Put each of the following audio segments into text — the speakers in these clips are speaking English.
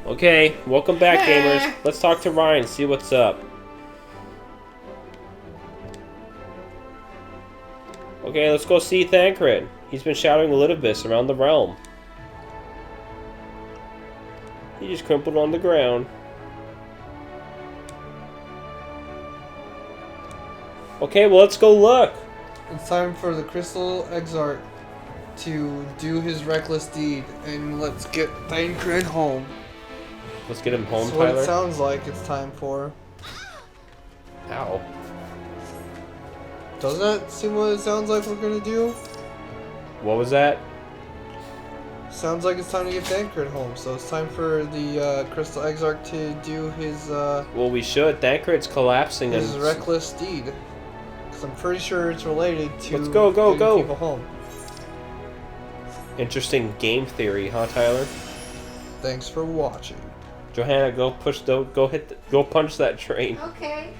Okay, welcome back, gamers. Let's talk to Ryan, see what's up. Okay, let's go see Thancred. He's been shouting Elidibus around the realm. He just crumpled on the ground. Okay, well, let's go look. It's time for the Crystal Exarch to do his reckless deed, and let's get Thancred home. Let's get him home, That's what Tyler. it sounds like it's time for. Ow. Doesn't that seem what it sounds like we're gonna do? What was that? Sounds like it's time to get Thancred home, so it's time for the Crystal Exarch to do his Well, we should. Thancred's collapsing. his and reckless deed. Because I'm pretty sure it's related to Let's go, getting people home. Interesting game theory, huh, Tyler? Thanks for watching. Johanna, go punch that train. Okay.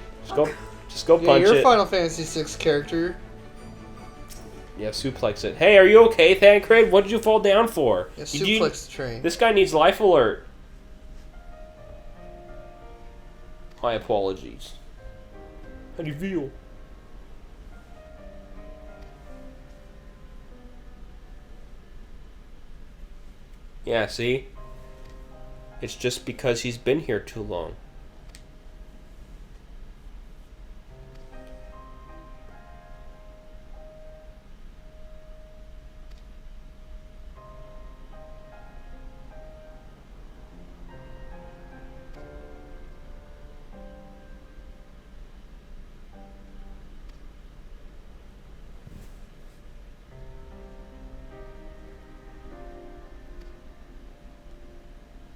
Just go punch you're it. a Final Fantasy VI character. Yeah, suplex it. Hey, are you okay, Thancred? What did you fall down for? Yeah, suplex the train. This guy needs life alert. My apologies. How do you feel? Yeah, see? It's just because he's been here too long.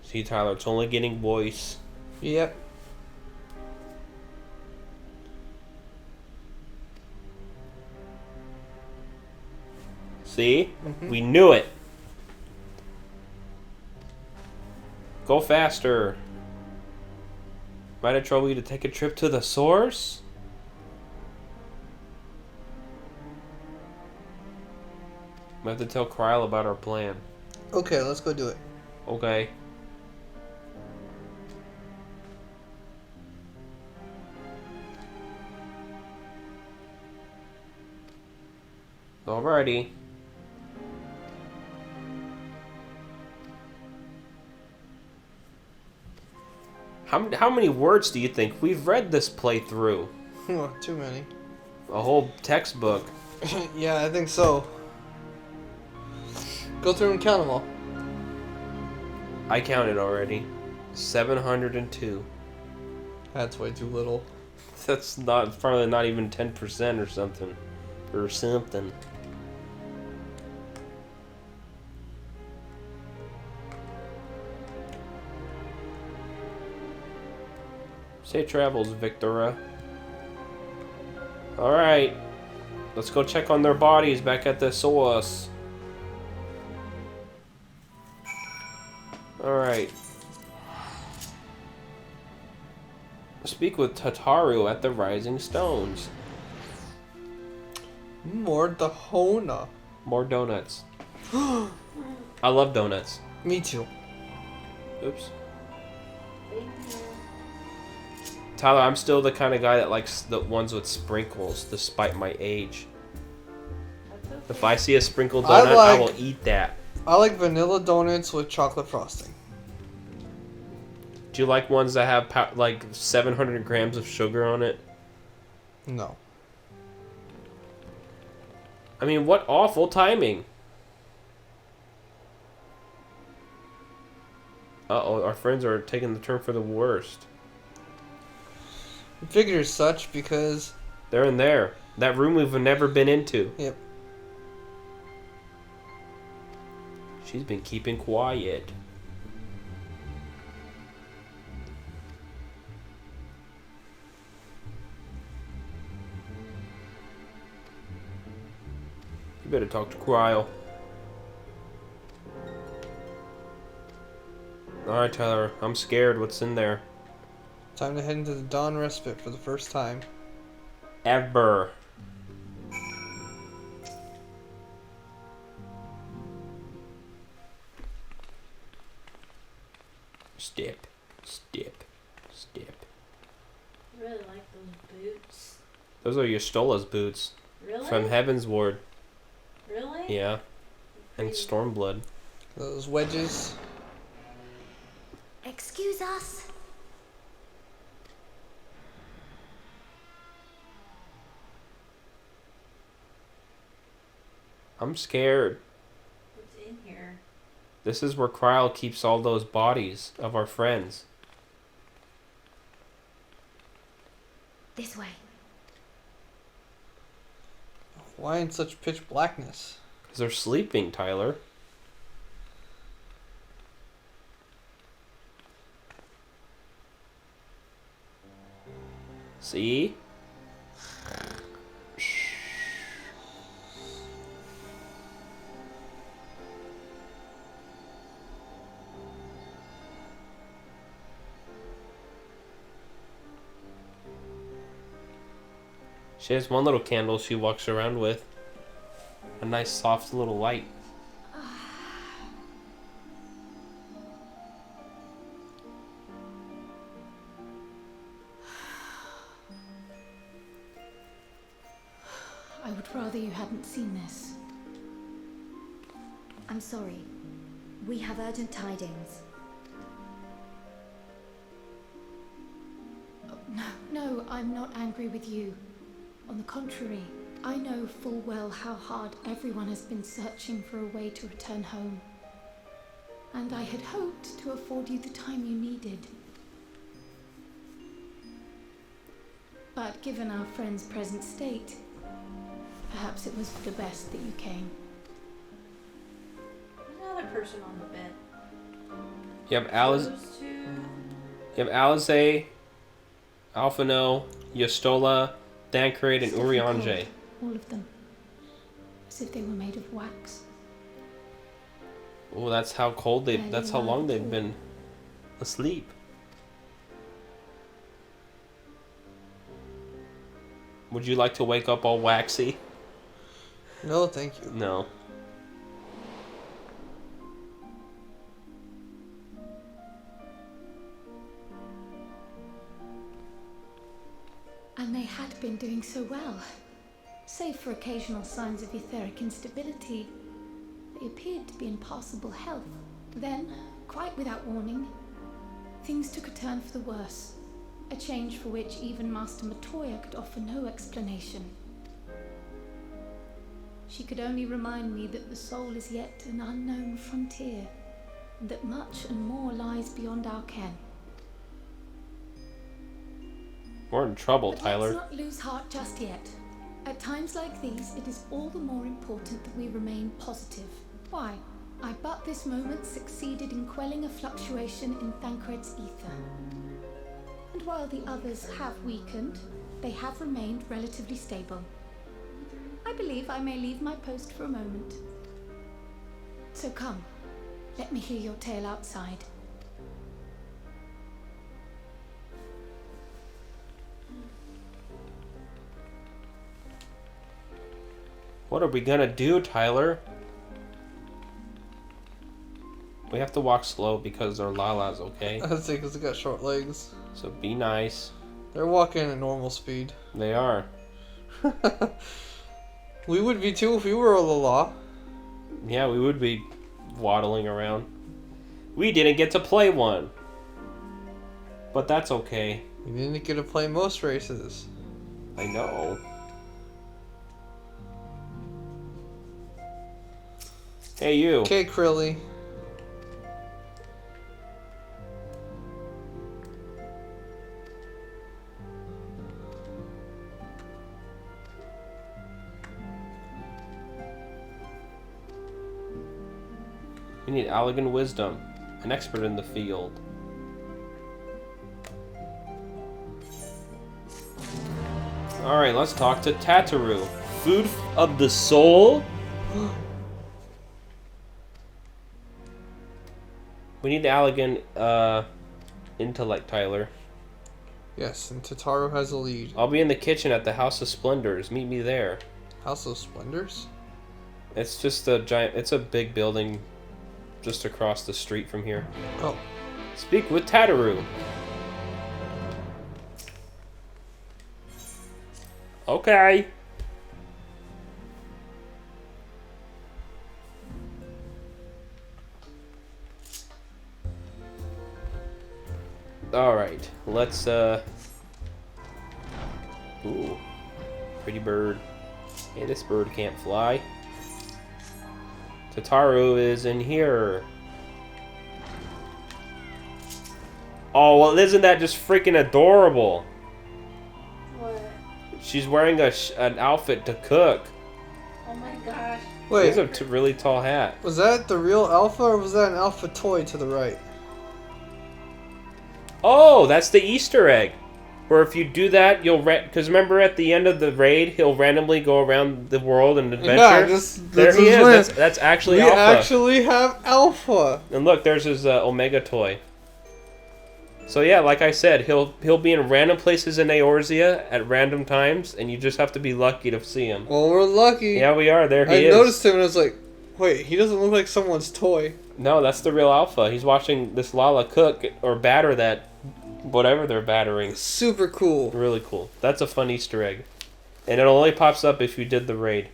See, Tyler, it's only getting voice. Yep. See? We knew it. Go faster. Might I trouble you to take a trip to the source? We have to tell Kryl about our plan. Okay, let's go do it. Okay. Alrighty. How many words do you think? We've read this playthrough. Too many. A whole textbook. Yeah, I think so. Go through and count them all. I counted already. 702. That's way too little. That's probably not even 10% or something. Or something. Safe travels, Victora. Alright. Let's go check on their bodies back at the source. Alright. Speak with Tataru at the Rising Stones. More Dahona. More donuts. I love donuts. Me too. Oops. Tyler, I'm still the kind of guy that likes the ones with sprinkles, despite my age. If I see a sprinkled donut, I will eat that. I like vanilla donuts with chocolate frosting. Do you like ones that have like 700 grams of sugar on it? No. I mean, what awful timing. Uh-oh, our friends are taking the turn for the worst. I figure as such because... They're in there. That room we've never been into. Yep. She's been keeping quiet. You better talk to Kryl. Alright, Tyler. I'm scared. What's in there? Time to head into the Dawn Respite for the first time. Ever. Step. Step. Step. I really like those boots. Those are Yostola's boots. Really? From Heaven's Ward. Really? Yeah. And Stormblood. Those wedges. Excuse us. I'm scared. What's in here? This is where Kryl keeps all those bodies of our friends. This way. Why in such pitch blackness? Because they're sleeping, Tyler. See? She has one little candle she walks around with. A nice soft little light. I would rather you hadn't seen this. I'm sorry. We have urgent tidings. Oh, no, I'm not angry with you. On the contrary, I know full well how hard everyone has been searching for a way to return home. And I had hoped to afford you the time you needed. But given our friend's present state, perhaps it was for the best that you came. There's another person on the bed. You have Those two. You have Alize, Alphino, Yostola, Thancred, and Stiffly Urianger. cold, all of them. As if they were made of wax. Oh, that's how cold they. Barely That's how alive long at they've all. been asleep. Would you like to wake up all waxy? No, thank you. No. And they had been doing so well. Save for occasional signs of etheric instability, they appeared to be in passable health. Then, quite without warning, things took a turn for the worse. A change for which even Master Matoya could offer no explanation. She could only remind me that the soul is yet an unknown frontier, and that much and more lies beyond our ken. We're in trouble, But Tyler. let's not lose heart just yet. At times like these, it is all the more important that we remain positive. Why? I but this moment succeeded in quelling a fluctuation in Thancred's ether. And while the others have weakened, they have remained relatively stable. I believe I may leave my post for a moment. So come, let me hear your tale outside. What are we gonna do, Tyler? We have to walk slow because they're Lalas, okay? That's it, because they got short legs. So be nice. They're walking at normal speed. They are. We would be too if we were a Lala. Yeah, we would be waddling around. We didn't get to play one. But that's okay. We didn't get to play most races. I know. Hey, you. Okay, Krilly. We need Allegan Wisdom, an expert in the field. Alright, let's talk to Tataru. Food of the soul? We need Allegan, intellect, Tyler. Yes, and Tataru has a lead. I'll be in the kitchen at the House of Splendors. Meet me there. House of Splendors? It's just a giant, it's a big building just across the street from here. Oh. Speak with Tataru. Okay. Alright, let's, Ooh. Pretty bird. Hey, this bird can't fly. Tataru is in here. Oh, well, isn't that just freaking adorable? What? She's wearing an outfit to cook. Oh my gosh. She Wait, has a really tall hat. was that the real alpha or was that an alpha toy to the right? Oh, that's the Easter egg. Where if you do that, you'll because remember at the end of the raid, he'll randomly go around the world and adventure. Yeah, there he is. That's actually we Alpha. actually have Alpha. And look, there's his Omega toy. So yeah, like I said, he'll be in random places in Eorzea at random times, and you just have to be lucky to see him. Well, we're lucky. Yeah, we are. There he I is. noticed him and I was like, wait, he doesn't look like someone's toy. No, that's the real Alpha. He's watching this Lala cook or batter that whatever they're battering. Super cool. Really cool. That's a fun Easter egg. And it only pops up if you did the raid.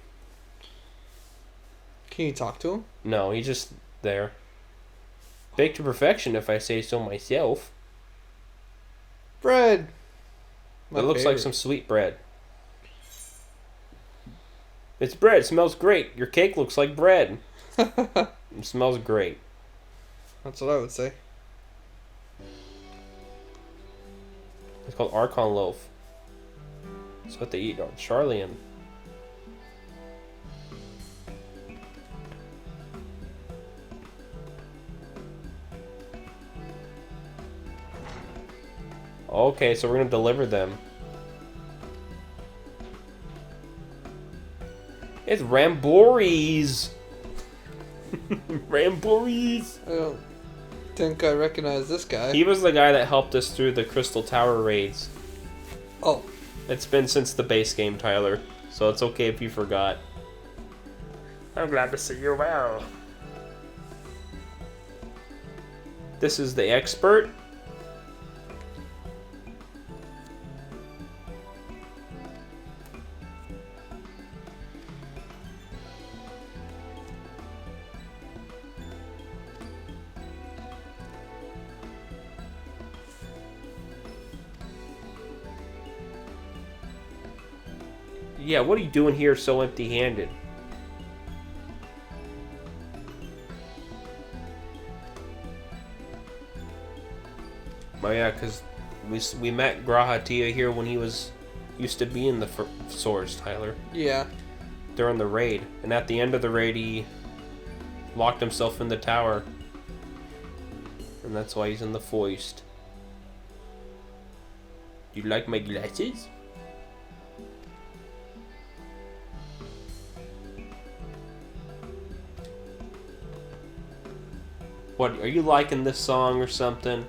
Can you talk to him? No, he's just there. Baked to perfection, if I say so myself. Bread. It looks like some sweet bread. It's bread. It smells great. Your cake looks like bread. It smells great. That's what I would say. It's called Archon Loaf. That's what they eat on Charlian. Okay, so we're gonna deliver them. It's Rambories! Rambories! I don't think I recognize this guy. He was the guy that helped us through the Crystal Tower raids. Oh. It's been since the base game, Tyler. So it's okay if you forgot. I'm glad to see you well. This is the expert. Yeah, what are you doing here so empty-handed? Oh yeah, because we met Grahatia here when he used to be in the swords, Tyler. Yeah. During the raid. And at the end of the raid, he locked himself in the tower. And that's why he's in the foist. Do you like my glasses? What, are you liking this song or something?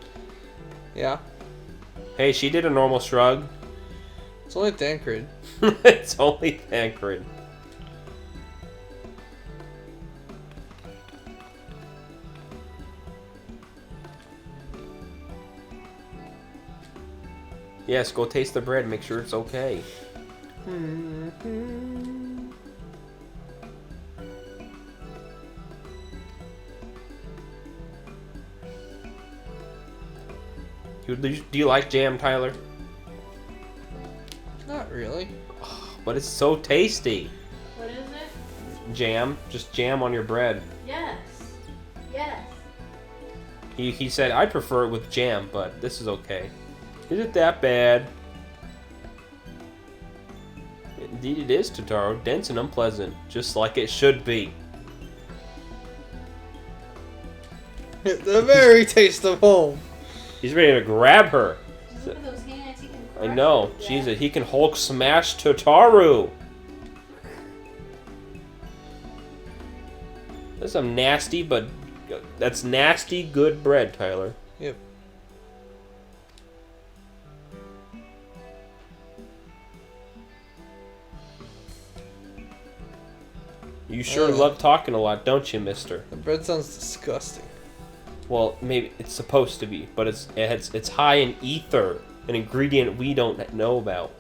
Yeah. Hey, she did a normal shrug. It's only Thancred. It's only Thancred. Yes, go taste the bread, make sure it's okay. Do you like jam, Tyler? Not really. But it's so tasty. What is it? Jam. Just jam on your bread. Yes. Yes. He said, I prefer it with jam, but this is okay. Is it that bad? Indeed it is, Tataru. Dense and unpleasant. Just like it should be. The very taste of home. He's ready to grab her. Just look at those hands. He can I crush know. it with Jesus, that. he can Hulk smash Tataru. That's some nasty, but that's nasty good bread, Tyler. Yep. You sure love talking a lot, don't you, mister? The bread sounds disgusting. Well, maybe it's supposed to be, but it's high in ether, an ingredient we don't know about.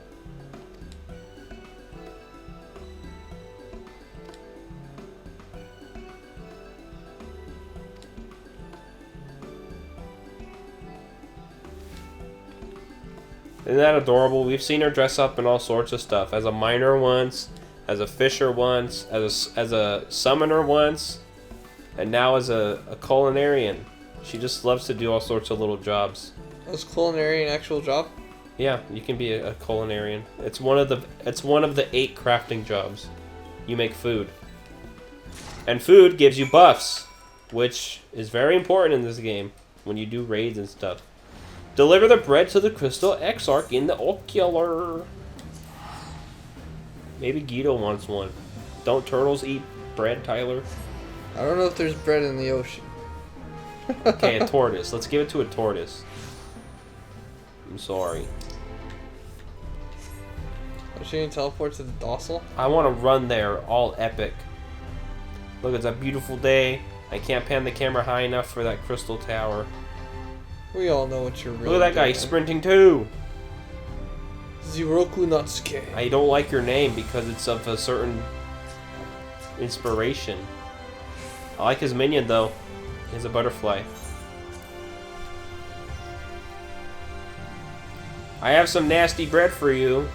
Isn't that adorable? We've seen her dress up in all sorts of stuff. As a miner once, as a fisher once, as a summoner once, and now as a culinarian. She just loves to do all sorts of little jobs. Is culinary an actual job? Yeah, you can be a culinarian. It's one of the 8 crafting jobs. You make food. And food gives you buffs, which is very important in this game when you do raids and stuff. Deliver the bread to the Crystal Exarch in the Ocular. Maybe Guido wants one. Don't turtles eat bread, Tyler? I don't know if there's bread in the ocean. Okay, a tortoise. Let's give it to a tortoise. I'm sorry. Is she gonna teleport to the docile? I want to run there, all epic. Look, it's a beautiful day. I can't pan the camera high enough for that crystal tower. We all know what you're really Look at that guy, he's sprinting too. Ziroku Natsuke. I don't like your name because it's of a certain inspiration. I like his minion though. He has a butterfly. I have some nasty bread for you.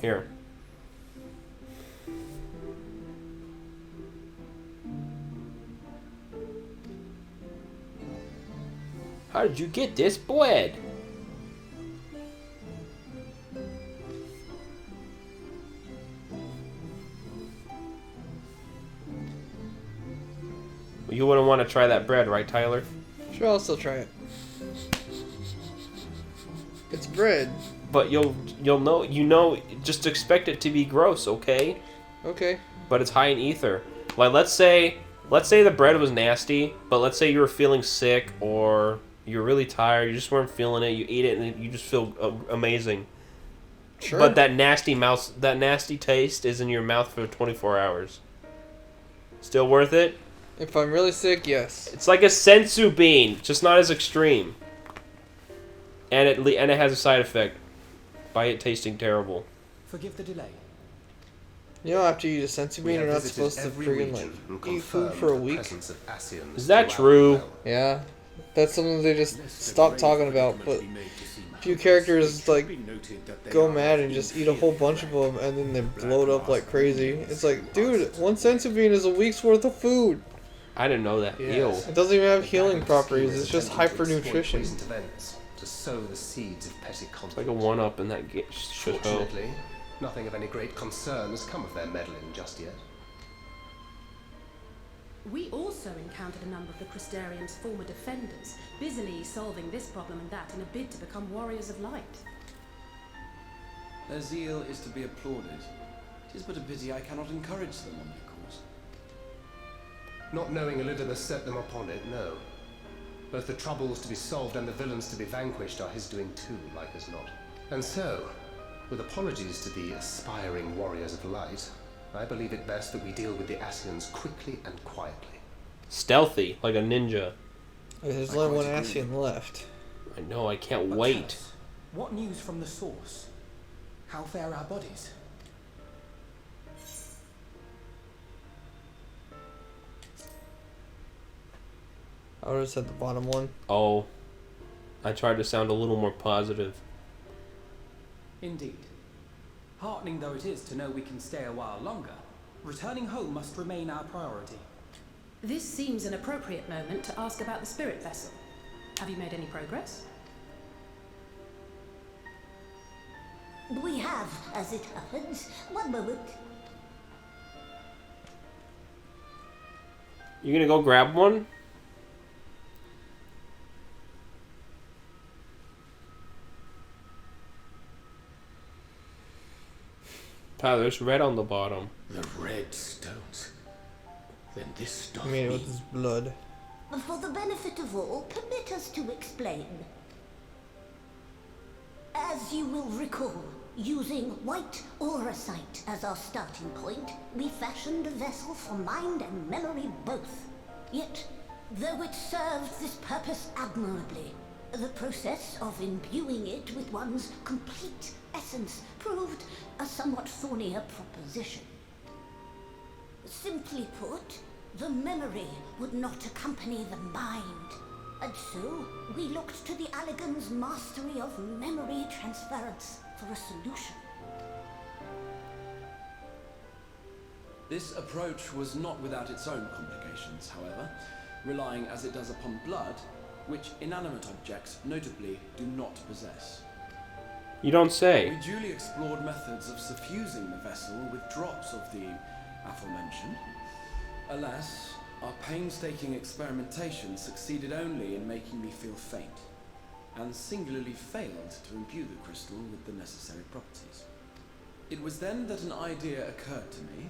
Here. How did you get this bread? You wouldn't want to try that bread, right, Tyler? Sure, I'll still try it. It's bread. But you'll know, just expect it to be gross, okay? Okay. But it's high in ether. Like let's say the bread was nasty, but let's say you were feeling sick or you're really tired, you just weren't feeling it, you eat it and you just feel amazing. Sure. But that nasty taste is in your mouth for 24 hours. Still worth it? If I'm really sick, yes. It's like a sensu bean, just not as extreme. And it has a side effect by it tasting terrible. Forgive the delay. You know, after you eat a sensu bean, you're not supposed to friggin' like eat food for a week. Is that true? Yeah, that's something they just stopped talking about. But a few characters like go mad and just eat a whole bunch of them, and then they bloat up like crazy. It's like, dude, one sensu bean is a week's worth of food. I didn't know that. Yes. Ew. It doesn't even have healing properties. It's just hypernutrition. To sow the seeds of petty It's conflict. like a one-up in that show. Fortunately, nothing of any great concern has come of their meddling just yet. We also encountered a number of the Crystarians' former defenders, busily solving this problem and that in a bid to become warriors of light. Their zeal is to be applauded. It is but a pity I cannot encourage them on their course. Not knowing Elidibus set them upon it, no. Both the troubles to be solved and the villains to be vanquished are his doing too, like as not. And so, with apologies to the aspiring warriors of light, I believe it best that we deal with the Ascians quickly and quietly. Stealthy, like a ninja. There's only one Ascian left. I know, I can't But wait. tell us, what news from the source? How fare our bodies? I would have said the bottom one. Oh, I tried to sound a little more positive. Indeed. Heartening though it is to know we can stay a while longer, returning home must remain our priority. This seems an appropriate moment to ask about the spirit vessel. Have you made any progress? We have, as it happens. One moment. You gonna go grab one? Tyler, there's red on the bottom. The red stones. Then this stuff. I mean, with his blood. For the benefit of all, permit us to explain. As you will recall, Using white auracite as our starting point, we fashioned a vessel for mind and memory both. Yet, though it served this purpose admirably, the process of imbuing it with one's complete essence proved a somewhat thornier proposition. Simply put, the memory would not accompany the mind, and so we looked to the Allegan's mastery of memory transference for a solution. This approach was not without its own complications, however, relying as it does upon blood, which inanimate objects notably do not possess. You don't say. We duly explored methods of suffusing the vessel with drops of the aforementioned. Alas, our painstaking experimentation succeeded only in making me feel faint, and singularly failed to imbue the crystal with the necessary properties. It was then that an idea occurred to me,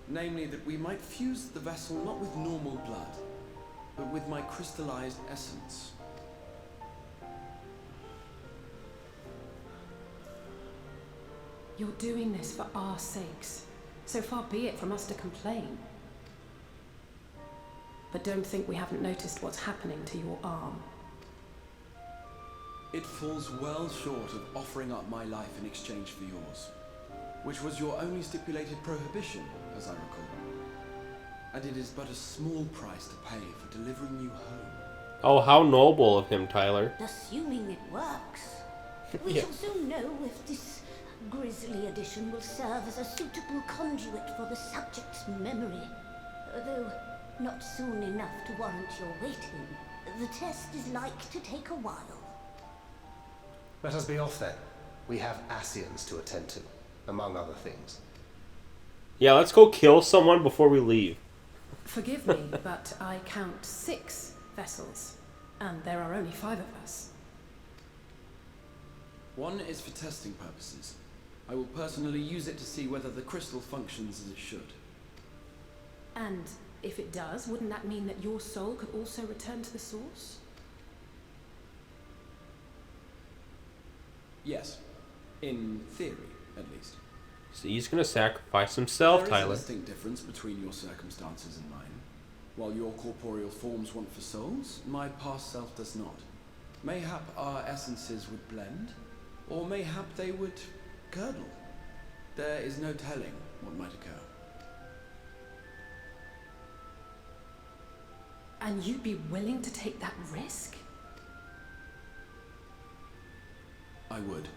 namely that we might fuse the vessel not with normal blood, but with my crystallized essence. You're doing this for our sakes, so far be it from us to complain. But don't think we haven't noticed what's happening to your arm. It falls well short of offering up my life in exchange for yours, which was your only stipulated prohibition, as I recall. And it is but a small price to pay for delivering you home. Oh, how noble of him, Tyler. Assuming it works, we Yeah. shall soon know if this grisly addition will serve as a suitable conduit for the subject's memory. Though not soon enough to warrant your waiting, the test is like to take a while. Let us be off then. We have Asians to attend to, among other things. Yeah, let's go kill someone before we leave. Forgive me, but I count 6 vessels, and there are only 5 of us. One is for testing purposes. I will personally use it to see whether the crystal functions as it should. And if it does, wouldn't that mean that your soul could also return to the source? Yes. In theory, at least. So he's gonna sacrifice himself, There Tyler. is a distinct difference between your circumstances and mine. While your corporeal forms want for souls, my past self does not. Mayhap our essences would blend, or mayhap they would curdle. There is no telling what might occur. And you'd be willing to take that risk? I would.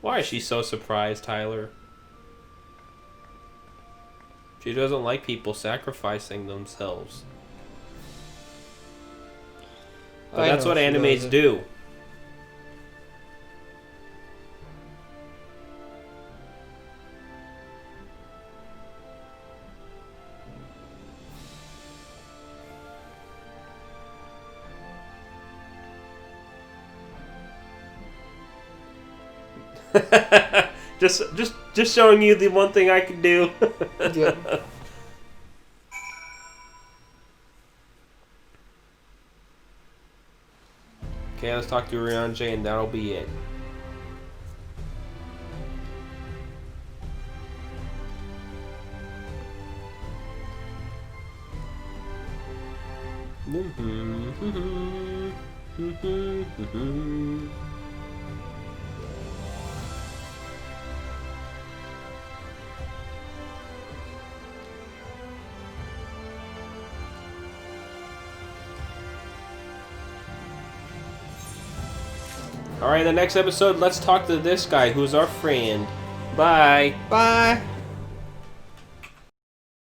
Why is she so surprised, Tyler? She doesn't like people sacrificing themselves. But that's what animes do. just showing you the one thing I can do. Yep. Okay, let's talk to Ryanje and that'll be it. Alright, the next episode, let's talk to this guy who's our friend. Bye. Bye.